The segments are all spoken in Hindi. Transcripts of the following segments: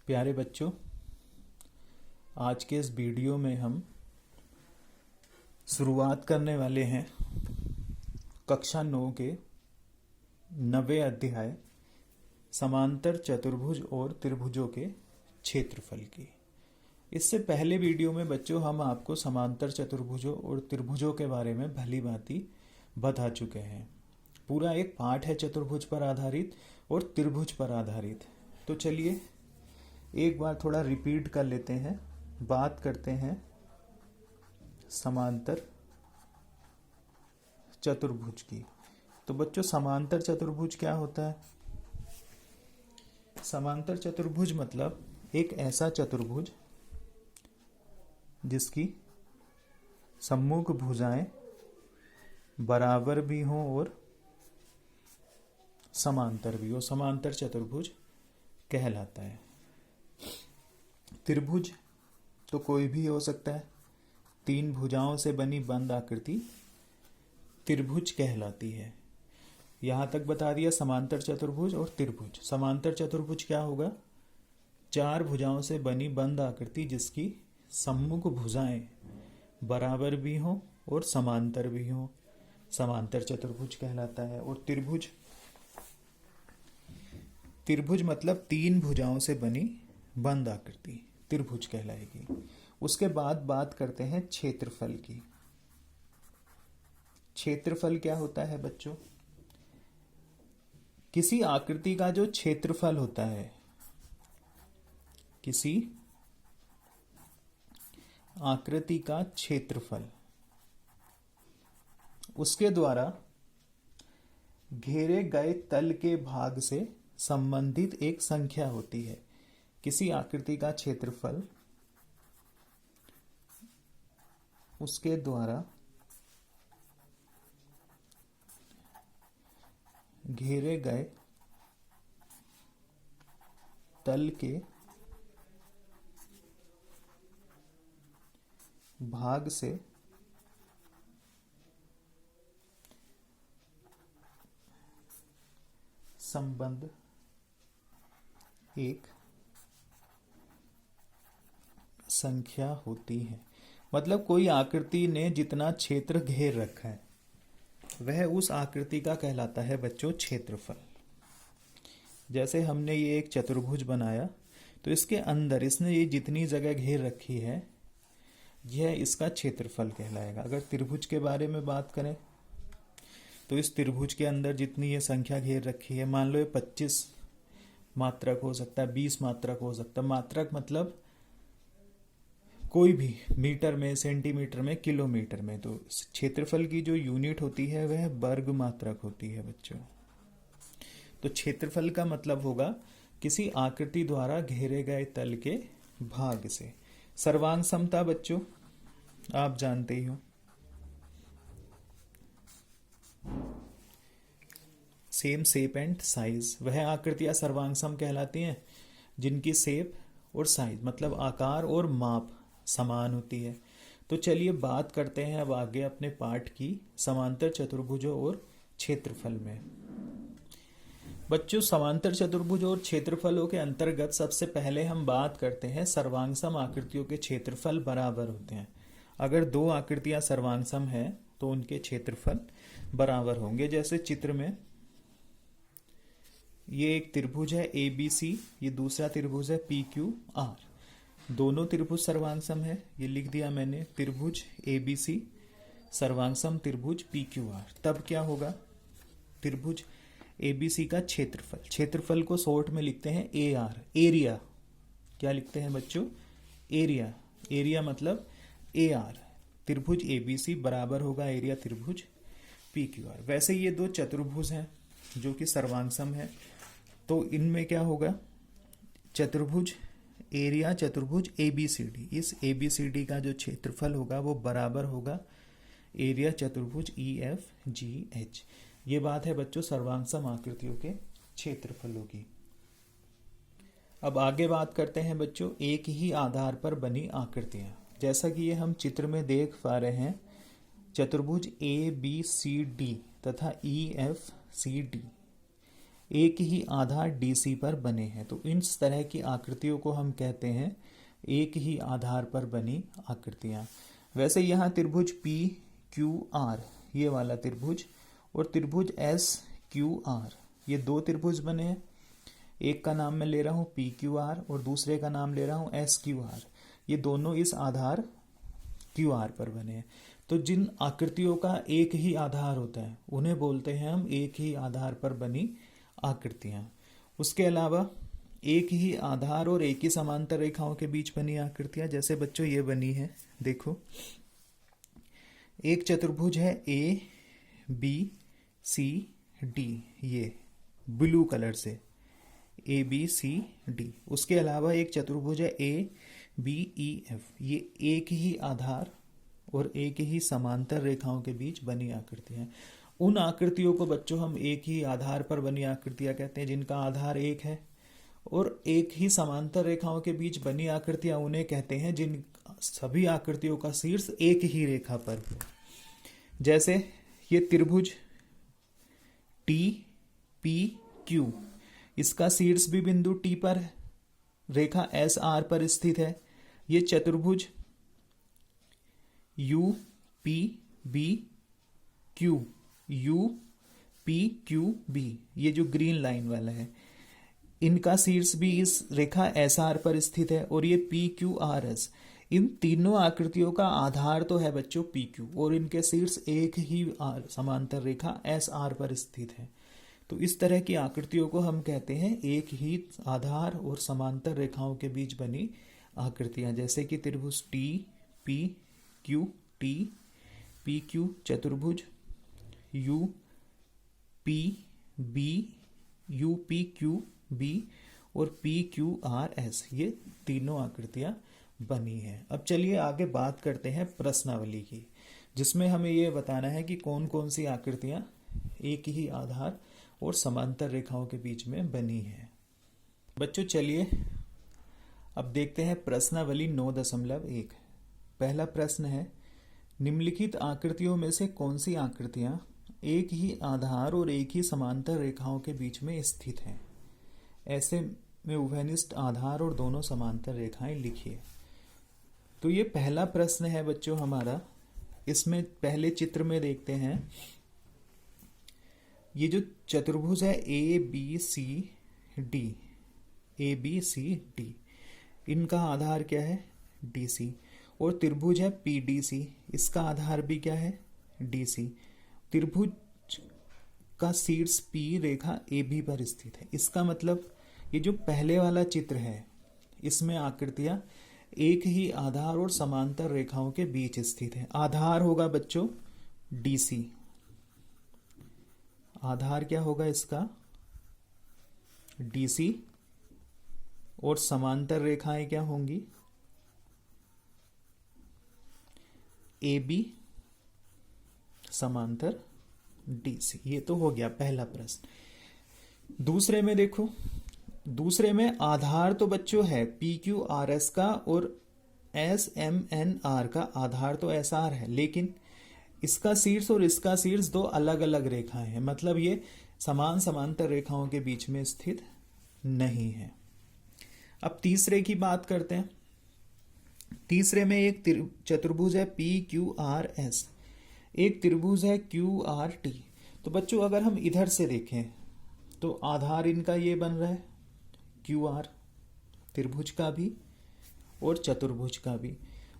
प्यारे बच्चों, आज के इस वीडियो में हम शुरुआत करने वाले हैं कक्षा 9 के 9वें अध्याय समांतर चतुर्भुज और त्रिभुजों के क्षेत्रफल की। इससे पहले वीडियो में बच्चों हम आपको समांतर चतुर्भुजों और त्रिभुजों के बारे में भली भांति बता चुके हैं। पूरा एक पाठ है चतुर्भुज पर आधारित और त्रिभुज पर आधारित। तो चलिए एक बार थोड़ा रिपीट कर लेते हैं, बात करते हैं समांतर चतुर्भुज की। तो बच्चों, समांतर चतुर्भुज क्या होता है? समांतर चतुर्भुज मतलब एक ऐसा चतुर्भुज जिसकी सम्मुख भुजाएं बराबर भी हों और समांतर भी हो, समांतर चतुर्भुज कहलाता है। त्रिभुज तो कोई भी हो सकता है, 3 भुजाओं से बनी बंद आकृति त्रिभुज कहलाती है। यहां तक बता दिया समांतर चतुर्भुज और त्रिभुज। समांतर चतुर्भुज क्या होगा? 4 भुजाओं से बनी बंद आकृति जिसकी सम्मुख भुजाएं बराबर भी हों और समांतर भी हों, समांतर चतुर्भुज कहलाता है। और त्रिभुज, त्रिभुज मतलब 3 भुजाओं से बनी बंद आकृति त्रिभुज कहलाएगी। उसके बाद बात करते हैं क्षेत्रफल की। क्षेत्रफल क्या होता है बच्चों? किसी आकृति का जो क्षेत्रफल होता है, किसी आकृति का क्षेत्रफल, उसके द्वारा घेरे गए तल के भाग से संबंधित एक संख्या होती है। किसी आकृति का क्षेत्रफल उसके द्वारा घेरे गए तल के भाग से संबंध एक संख्या होती है। मतलब कोई आकृति ने जितना क्षेत्र घेर रखा है वह उस आकृति का कहलाता है बच्चों क्षेत्रफल। जैसे हमने ये एक चतुर्भुज बनाया तो इसके अंदर इसने ये जितनी जगह घेर रखी है यह इसका क्षेत्रफल कहलाएगा। अगर त्रिभुज के बारे में बात करें तो इस त्रिभुज के अंदर जितनी ये संख्या घेर रखी है, मान लो ये 25 मात्रक हो सकता है, 20 मात्रक हो सकता है। मात्रक मतलब कोई भी, मीटर में, सेंटीमीटर में, किलोमीटर में। तो क्षेत्रफल की जो यूनिट होती है वह वर्ग मात्रक होती है बच्चों। तो क्षेत्रफल का मतलब होगा किसी आकृति द्वारा घेरे गए तल के भाग से। सर्वांग समता बच्चों आप जानते ही हो। सेम शेप एंड साइज, वह आकृतियां सर्वांग सम कहलाती हैं जिनकी शेप और साइज मतलब आकार और माप समान होती है। तो चलिए बात करते हैं अब आगे अपने पाठ की समांतर चतुर्भुजों और क्षेत्रफल में। बच्चों, समांतर चतुर्भुज और क्षेत्रफलों के अंतर्गत सबसे पहले हम बात करते हैं सर्वांगसम आकृतियों के क्षेत्रफल बराबर होते हैं। अगर 2 आकृतियां सर्वांगसम हैं तो उनके क्षेत्रफल बराबर होंगे। जैसे चित्र में ये एक त्रिभुज है ABC, ये दूसरा त्रिभुज है PQR। दोनों त्रिभुज सर्वांगसम है, ये लिख दिया मैंने, त्रिभुज ABC सर्वांगसम त्रिभुज PQR। तब क्या होगा? त्रिभुज ABC का क्षेत्रफल, क्षेत्रफल को शॉर्ट में लिखते हैं AR, एरिया। क्या लिखते हैं बच्चों? एरिया। एरिया मतलब AR। त्रिभुज ABC बराबर होगा एरिया त्रिभुज PQR। वैसे ये 2 चतुर्भुज हैं जो कि सर्वांगसम है, तो इनमें क्या होगा? चतुर्भुज एरिया चतुर्भुज ABCD, इस ABCD का जो क्षेत्रफल होगा वो बराबर होगा एरिया चतुर्भुज EFGH। ये बात है बच्चों सर्वांगसम आकृतियों के क्षेत्रफलों की। अब आगे बात करते हैं बच्चों एक ही आधार पर बनी आकृतियां। जैसा कि ये हम चित्र में देख पा रहे हैं, चतुर्भुज ABCD तथा EFCD एक ही आधार डीसी पर बने हैं। तो इस तरह की आकृतियों को हम कहते हैं एक ही आधार पर बनी आकृतियां। वैसे यहाँ त्रिभुज पी क्यू आर, ये वाला त्रिभुज, और त्रिभुज एस क्यू आर, ये दो त्रिभुज बने हैं। एक का नाम मैं ले रहा हूँ पी क्यू आर और दूसरे का नाम ले रहा हूँ एस क्यू आर। ये दोनों इस आधार क्यू आर पर बने हैं। तो जिन आकृतियों का एक ही आधार होता है उन्हें बोलते हैं हम एक ही आधार पर बनी आकृतियां। उसके अलावा एक ही आधार और एक ही समांतर रेखाओं के बीच बनी आकृतियां, जैसे बच्चों ये बनी है, देखो एक चतुर्भुज है ए बी सी डी, ये ब्लू कलर से ए बी सी डी। उसके अलावा एक चतुर्भुज है ए बी ई एफ, ये एक ही आधार और एक ही समांतर रेखाओं के बीच बनी आकृतियां। उन आकृतियों को बच्चों हम एक ही आधार पर बनी आकृतियां कहते हैं जिनका आधार एक है, और एक ही समांतर रेखाओं के बीच बनी आकृतियां उन्हें कहते हैं जिन सभी आकृतियों का शीर्ष एक ही रेखा पर हो। जैसे ये त्रिभुज टी पी क्यू, इसका शीर्ष भी बिंदु टी पर है, रेखा एस आर पर स्थित है। ये चतुर्भुज U P B Q, U P Q B, ये जो ग्रीन लाइन वाला है, इनका शीर्ष भी इस रेखा एस आर पर स्थित है। और ये पी क्यू आर एस, इन तीनों आकृतियों का आधार तो है बच्चों पी क्यू, और इनके शीर्ष एक ही समांतर रेखा एस आर पर स्थित है। तो इस तरह की आकृतियों को हम कहते हैं एक ही आधार और समांतर रेखाओं के बीच बनी आकृतियां। जैसे कि त्रिभुज T P Q T P Q, चतुर्भुज U P B U P Q B और पी क्यू आर एस, ये तीनों आकृतियां बनी है। अब चलिए आगे बात करते हैं प्रश्नावली की, जिसमें हमें ये बताना है कि कौन कौन सी आकृतियां एक ही आधार और समांतर रेखाओं के बीच में बनी है। बच्चों चलिए अब देखते हैं प्रश्नावली 9.1। पहला प्रश्न है, निम्नलिखित आकृतियों में से कौन सी आकृतियां एक ही आधार और एक ही समांतर रेखाओं के बीच में स्थित हैं? ऐसे में उभयनिष्ठ आधार और दोनों समांतर रेखाएं लिखिए। तो ये पहला प्रश्न है बच्चों हमारा। इसमें पहले चित्र में देखते हैं, ये जो चतुर्भुज है A B C D, A B C D, इनका आधार क्या है? D C. और त्रिभुज है पी डी सी, इसका आधार भी क्या है? D C. त्रिभुज का शीर्ष पी रेखा ए बी पर स्थित है। इसका मतलब ये जो पहले वाला चित्र है इसमें आकृतियां एक ही आधार और समांतर रेखाओं के बीच स्थित है। आधार होगा बच्चों डी सी, आधार क्या होगा इसका? D C. और समांतर रेखाएं क्या होंगी? ए बी समांतर डी सी। ये तो हो गया पहला प्रश्न। दूसरे में देखो, दूसरे में आधार तो बच्चों है पी क्यू आर एस का और एस एम एन आर का, आधार तो एस आर है, लेकिन इसका शीर्ष और इसका शीर्ष दो अलग अलग रेखाएं हैं, मतलब ये समान समांतर रेखाओं के बीच में स्थित नहीं है। अब तीसरे की बात करते हैं। तीसरे में एक चतुर्भुज है पी क्यू आर एस, एक त्रिभुज है क्यू आर टी। तो बच्चों अगर हम इधर से देखें तो आधार इनका ये बन रहा है क्यू आर, त्रिभुज का भी और चतुर्भुज का भी,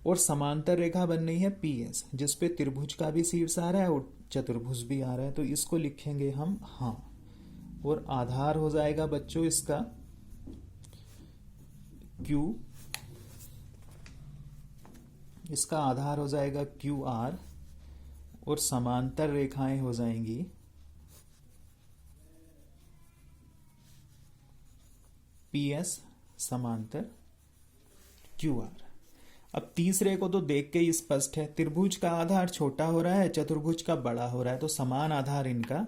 और समांतर रेखा बन रही है पी एस, जिसपे त्रिभुज का भी शीर्ष आ रहा है और चतुर्भुज भी आ रहा है। तो इसको लिखेंगे हम हाँ, और आधार हो जाएगा बच्चों इसका क्यू, इसका आधार हो जाएगा क्यू आर, और समांतर रेखाएं हो जाएंगी पी एस समांतर क्यू आर। अब तीसरे को तो देख के ही स्पष्ट है, त्रिभुज का आधार छोटा हो रहा है, चतुर्भुज का बड़ा हो रहा है, तो समान आधार इनका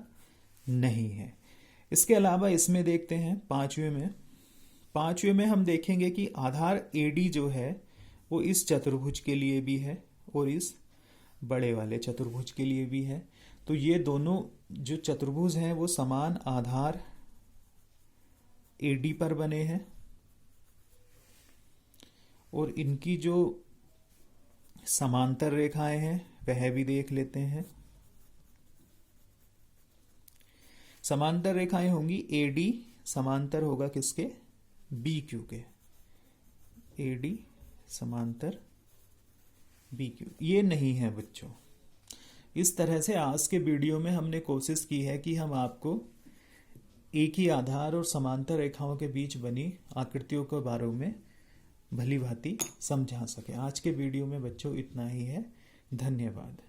नहीं है। इसके अलावा इसमें देखते हैं पांचवें में हम देखेंगे कि आधार एडी जो है वो इस चतुर्भुज के लिए भी है और इस बड़े वाले चतुर्भुज के लिए भी है। तो ये दोनों जो चतुर्भुज हैं वो समान आधार एडी पर बने हैं और इनकी जो समांतर रेखाएं हैं वह भी देख लेते हैं। समांतर रेखाएं होंगी एडी समांतर होगा किसके, बी क्यू के, एडी समांतर बी क्यू, ये नहीं है बच्चों। इस तरह से आज के वीडियो में हमने कोशिश की है कि हम आपको एक ही आधार और समांतर रेखाओं के बीच बनी आकृतियों के बारे में भली भांति समझा सके। आज के वीडियो में बच्चों इतना ही है। धन्यवाद।